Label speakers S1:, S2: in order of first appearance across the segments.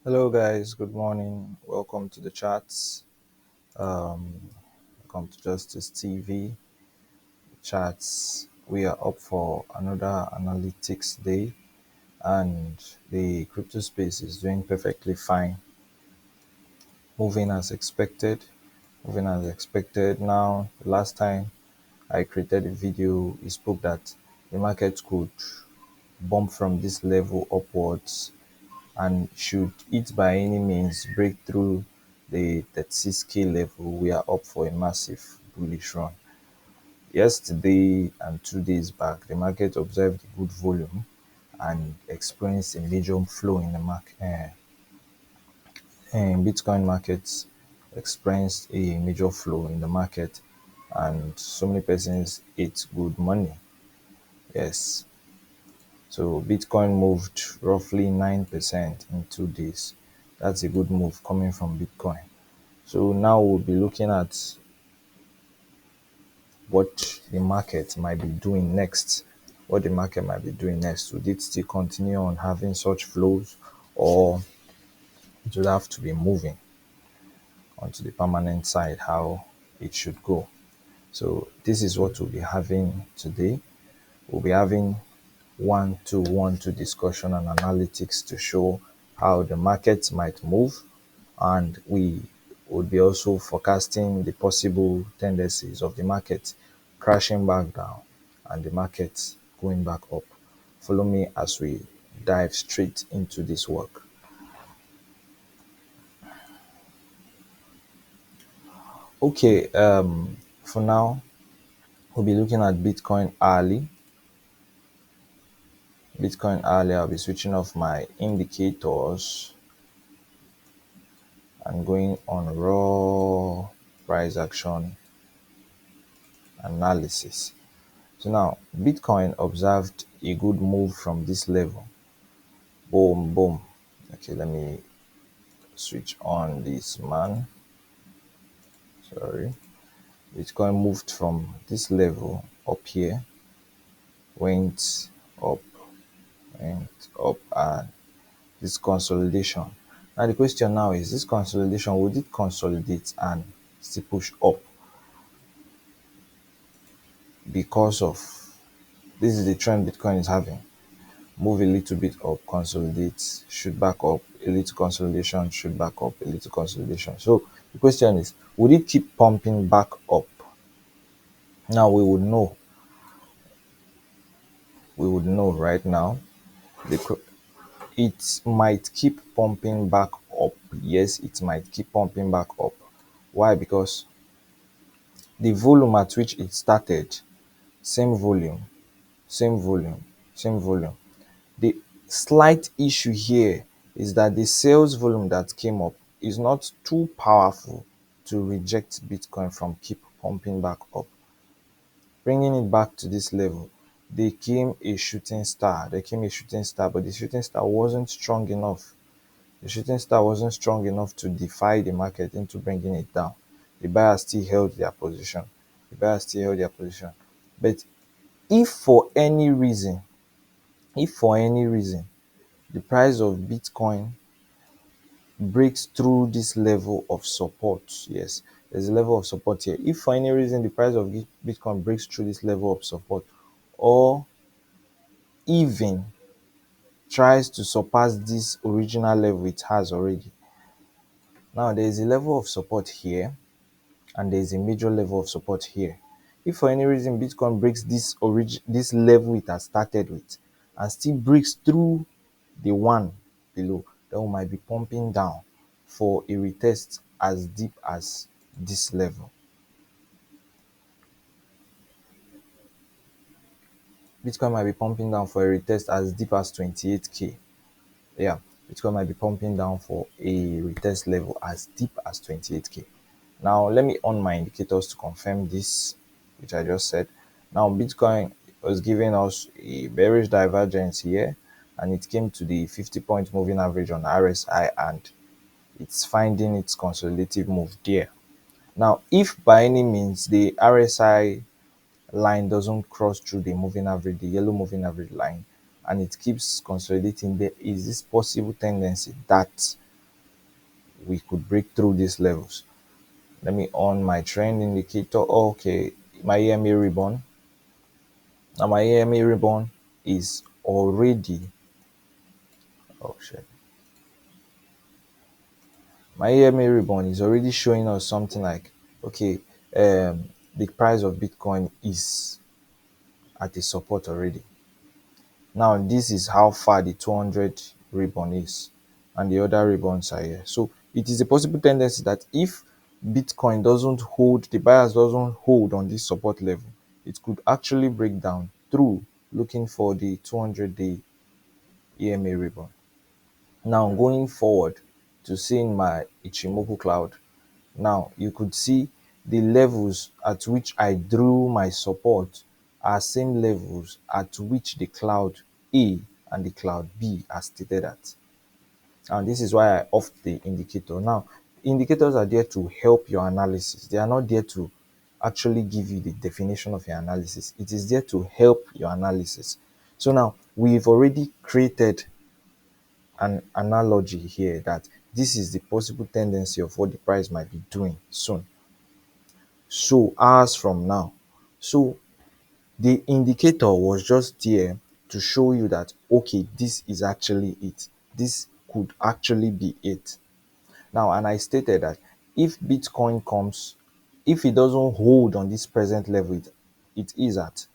S1: Hello, guys. Good morning. Welcome to the chats. Welcome to Justice TV chats. We are up for another analytics day, and the crypto space is doing perfectly fine, moving as expected. Moving as expected. Now, last time I created a video, it spoke that the market could bump from this level upwards and should it by any means break through the 36K level, we are up for a massive bullish run. Yesterday and 2 days back, the market observed a good volume and experienced a major flow in the market. Bitcoin markets experienced a major flow in the market, and so many persons ate good money. Yes, so Bitcoin moved roughly 9% in 2 days. That's a good move coming from Bitcoin. So now we'll be looking at what the market might be doing next. What the market might be doing next. Would it still continue on having such flows, or it would have to be moving onto the permanent side, how it should go? So this is what we'll be having today. We'll be having one-to-one discussion and analytics to show how the market might move, and we would be also forecasting the possible tendencies of the market crashing back down and the market going back up. Follow me as we dive straight into this work. Okay, for now, we'll be looking at Bitcoin hourly. Bitcoin hourly, I'll be switching off my indicators and going on raw price action analysis. So now Bitcoin observed a good move from this level. Boom, boom. Okay, let me switch on this man. Sorry. Bitcoin moved from this level up here, went up, went up, and this consolidation. Now the question now is, this consolidation, would it consolidate and still push up because of this is the trend Bitcoin is having? Move a little bit up, consolidate, shoot back up, a little consolidation, shoot back up, a little consolidation. So the question is, would it keep pumping back up? Now we would know right now. The, it might keep pumping back up. Yes, it might keep pumping back up. Why? Because the volume at which it started, same volume, same volume, same volume. The slight issue here is that the sales volume that came up is not too powerful to reject Bitcoin from keep pumping back up. Bringing it back to this level, they came a shooting star. They came a shooting star, but the shooting star wasn't strong enough. The shooting star wasn't strong enough to defy the market into bringing it down. The buyers still held their position. The buyers still held their position. But if for any reason, if for any reason the price of Bitcoin breaks through this level of support, yes, there's a level of support here. If for any reason the price of Bitcoin breaks through this level of support, or even tries to surpass this original level it has already, now there is a level of support here and there is a major level of support here. If for any reason Bitcoin breaks this level it has started with and still breaks through the one below, then we might be pumping down for a retest as deep as this level. Bitcoin might be pumping down for a retest as deep as 28K. Yeah, Bitcoin might be pumping down for a retest level as deep as 28K. Now let me on my indicators to confirm this, which I just said. Now Bitcoin was giving us a bearish divergence here, and it came to the 50-point moving average on RSI, and it's finding its consolidative move there. Now, if by any means the RSI line doesn't cross through the moving average, the yellow moving average line, and it keeps consolidating, there is this possible tendency that we could break through these levels. Let me on my trend indicator. Okay, my EMA ribbon. Now my EMA ribbon is already, oh shit. My EMA ribbon is already showing us something like, okay, the price of Bitcoin is at a support already. Now this is how far the 200 ribbon is, and the other ribbons are here. So it is a possible tendency that if Bitcoin doesn't hold, the buyers doesn't hold on this support level, it could actually break down through looking for the 200-day EMA ribbon. Now going forward to seeing my Ichimoku cloud, now you could see the levels at which I drew my support are same levels at which the cloud A and the cloud B are stated at. And this is why I off the indicator. Now, indicators are there to help your analysis. They are not there to actually give you the definition of your analysis. It is there to help your analysis. So now we've already created an analogy here that this is the possible tendency of what the price might be doing soon. So hours from now. So the indicator was just there to show you that, okay, this is actually it. This could actually be it. Now, and I stated that if Bitcoin comes, if it doesn't hold on this present level it is at,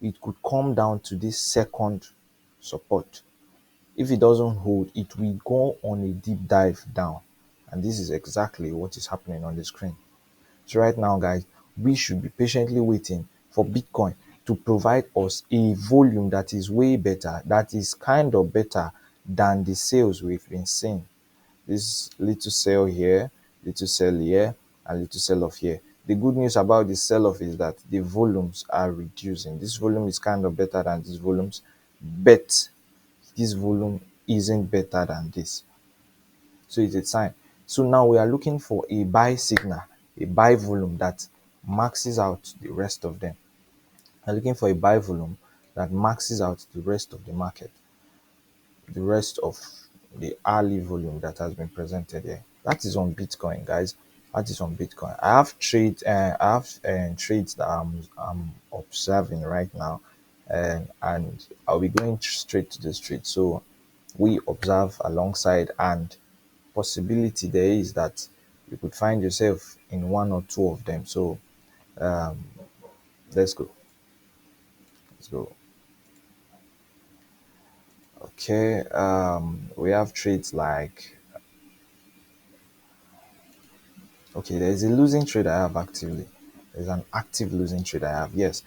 S1: it could come down to this second support. If it doesn't hold, it will go on a deep dive down. And this is exactly what is happening on the screen. So right now, guys, we should be patiently waiting for Bitcoin to provide us a volume that is way better, that is kind of better than the sales we've been seeing. This little sell here, little sell here, and little sell off here. The good news about the sell off is that the volumes are reducing. This volume is kind of better than these volumes, but this volume isn't better than this. So it's a sign. So now we are looking for a buy signal, a buy volume that maxes out the rest of them. We're looking for a buy volume that maxes out the rest of the market, the rest of the hourly volume that has been presented here. That is on Bitcoin, guys. That is on Bitcoin. I have trades that I'm observing right now, and I'll be going straight to the street. So we observe alongside, and possibility there is that you could find yourself in one or two of them. So let's go. Let's go. Okay. We have trades like, okay, there's a losing trade I have actively. There's an active losing trade I have. Yes.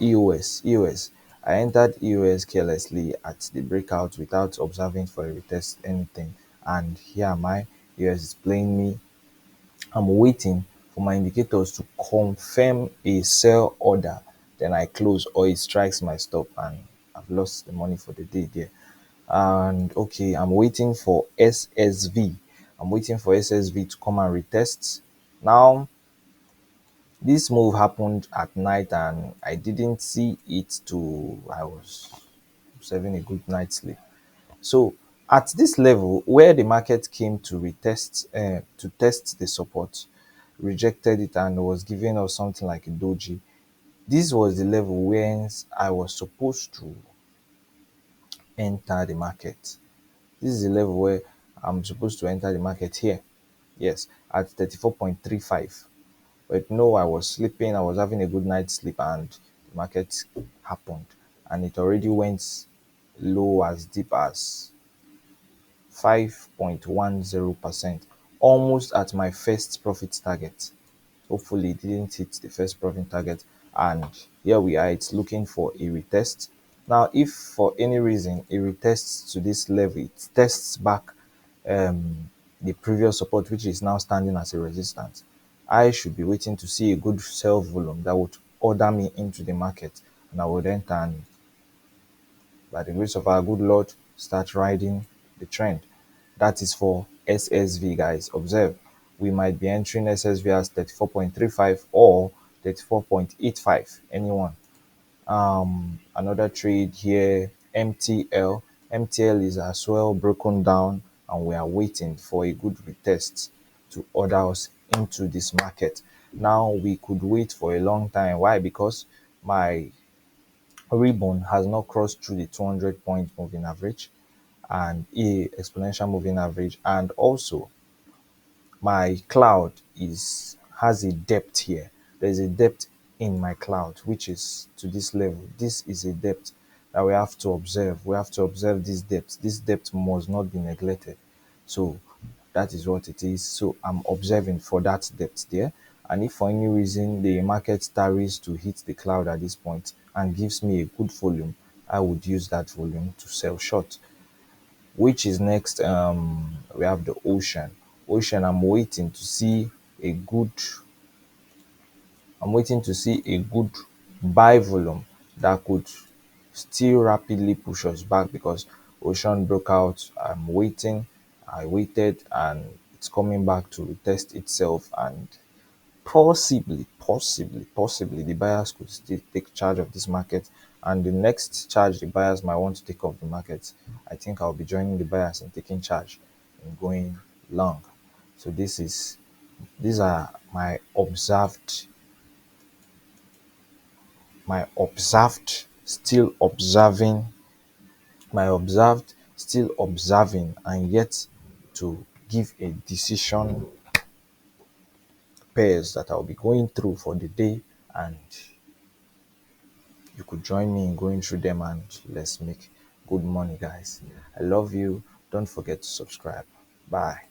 S1: EOS. EOS. I entered EOS carelessly at the breakout without observing for a retest anything. And here am I. EOS is playing me. I'm waiting for my indicators to confirm a sell order. Then I close, or it strikes my stop, and I've lost the money for the day there. And okay, I'm waiting for SSV. I'm waiting for SSV to come and retest. Now, this move happened at night and I didn't see it to, I was having a good night's sleep. So at this level where the market came to retest, to test the support, rejected it and was giving us something like a doji. This was the level where I was supposed to enter the market. This is the level where I'm supposed to enter the market here. Yes, at 34.35. But no, I was sleeping, I was having a good night's sleep, and the market happened. And it already went low as deep as 5.10%, almost at my first profit target. Hopefully it didn't hit the first profit target, and here we are, it's looking for a retest. Now if for any reason it retests to this level, it tests back the previous support, which is now standing as a resistance, I should be waiting to see a good sell volume that would order me into the market, and I would enter and, by the grace of our good Lord, start riding the trend. That is for SSV, guys. Observe, we might be entering SSV as 34.35 or 34.85, anyone. Another trade here, MTL. MTL is as well broken down and we are waiting for a good retest to order us into this market. Now we could wait for a long time. Why? Because my ribbon has not crossed through the 200 point moving average and a exponential moving average, and also my cloud is has a depth here. There's a depth in my cloud which is to this level. This is a depth that we have to observe. We have to observe this depth. This depth must not be neglected. So that is what it is. So I'm observing for that depth there. And if for any reason the market tarries to hit the cloud at this point and gives me a good volume, I would use that volume to sell short. Which is next? We have the ocean. Ocean, a good I'm waiting to see a good buy volume that could still rapidly push us back, because ocean broke out. I waited, and it's coming back to retest itself, and possibly the buyers could still take charge of this market. And the next charge the buyers might want to take of the market, I think I'll be joining the buyers in taking charge in going long. So these are my observed still observing my observed still observing and yet to give a decision pairs that I'll be going through for the day, and you could join me in going through them, and let's make good money, guys. I love you. Don't forget to subscribe. Bye.